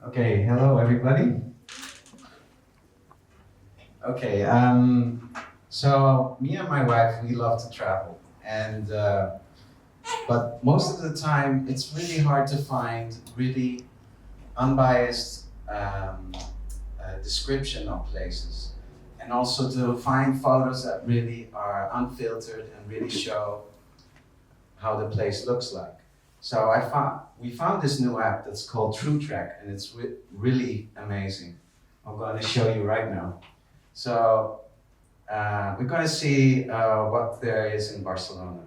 Okay, hello everybody. Okay, so me and my wife, we love to travel, and but most of the time it's really hard to find really unbiased description of places, and also to find photos that really are unfiltered and really show how the place looks like. So we found this new app that's called TrueTrek, and it's really amazing. I'm going to show you right now. So we're going to see what there is in Barcelona.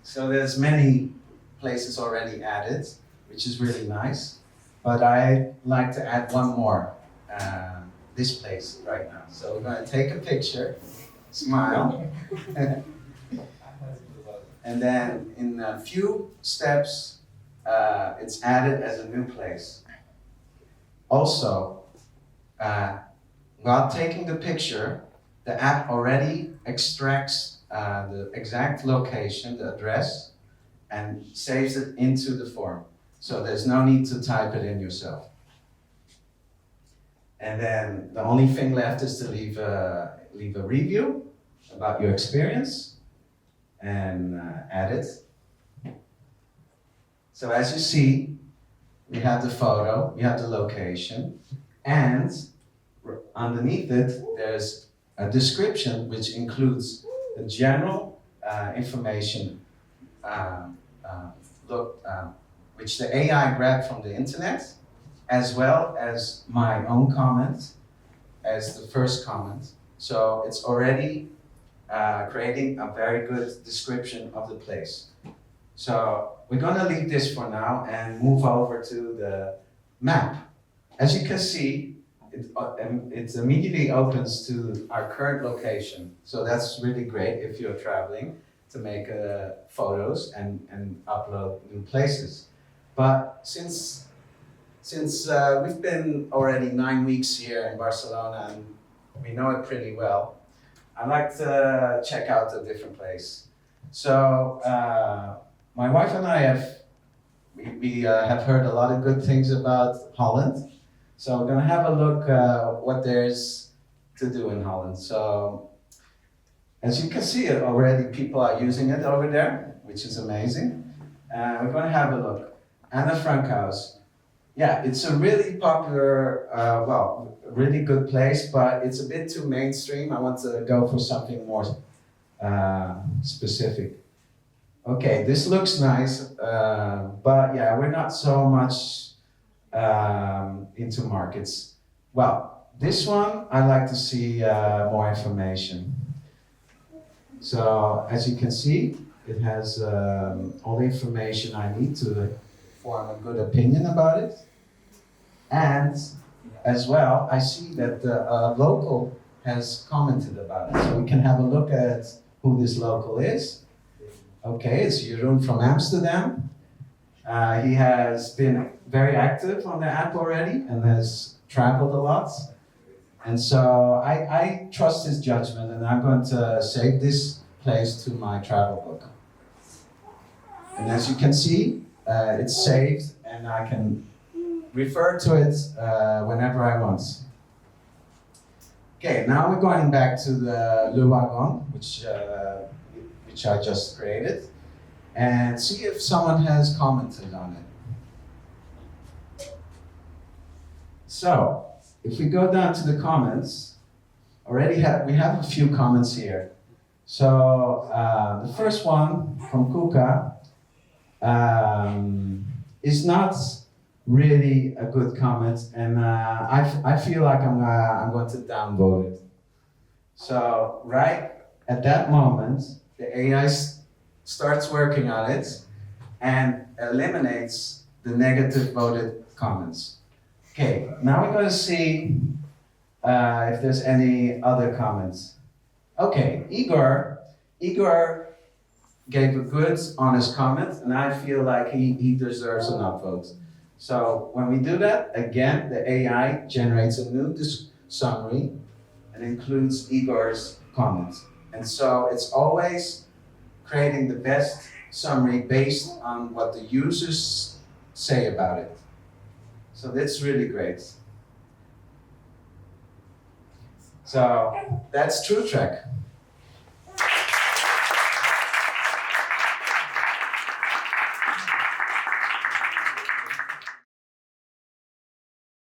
So there's many places already added, which is really nice. But I'd like to add one more, this place right now. So we're going to take a picture, smile, and then in a few steps, it's added as a new place. Also, while taking the picture, the app already extracts the exact location, the address, and saves it into the form. So there's no need to type it in yourself. And then the only thing left is to leave a review about your experience and add it. So as you see, we have the photo, we have the location, and underneath it, there's a description which includes the general information which the AI grabbed from the internet, as well as my own comment as the first comment. So it's already creating a very good description of the place. So we're going to leave this for now and move over to the map. As you can see, it immediately opens to our current location. So that's really great if you're traveling to make photos and upload new places. But since we've been already 9 weeks here in Barcelona and we know it pretty well, I'd like to check out a different place. So my wife and I have heard a lot of good things about Holland. So we're gonna have a look what there's to do in Holland. So as you can see it already, people are using it over there, which is amazing. We're gonna have a look. Anna Frankhaus. Yeah, it's a really popular, really good place, but it's a bit too mainstream. I want to go for something more specific. Okay, this looks nice, but yeah, we're not so much into markets. Well, this one, I'd like to see more information. So, as you can see, it has all the information I need to form a good opinion about it. And as well, I see that the local has commented about it. So we can have a look at who this local is. Okay, it's Jeroen from Amsterdam. He has been very active on the app already and has traveled a lot. And so I trust his judgment, and I'm going to save this place to my travel book. And as you can see, it's saved, and I can refer to it whenever I want. Okay, now we're going back to the Wagon, which I just created, and see if someone has commented on it. So, if we go down to the comments, we have a few comments here. So, the first one from Kuka is not really a good comment, and I feel like I'm going to downvote it. So, right at that moment, the AI starts working on it and eliminates the negative voted comments. Okay, now we're going to see if there's any other comments. Okay, Igor gave a good, honest comment, and I feel like he deserves an upvote. So when we do that, again, the AI generates a new summary and includes Igor's comments. And so it's always creating the best summary based on what the users say about it. So that's really great. So that's TrueTrek.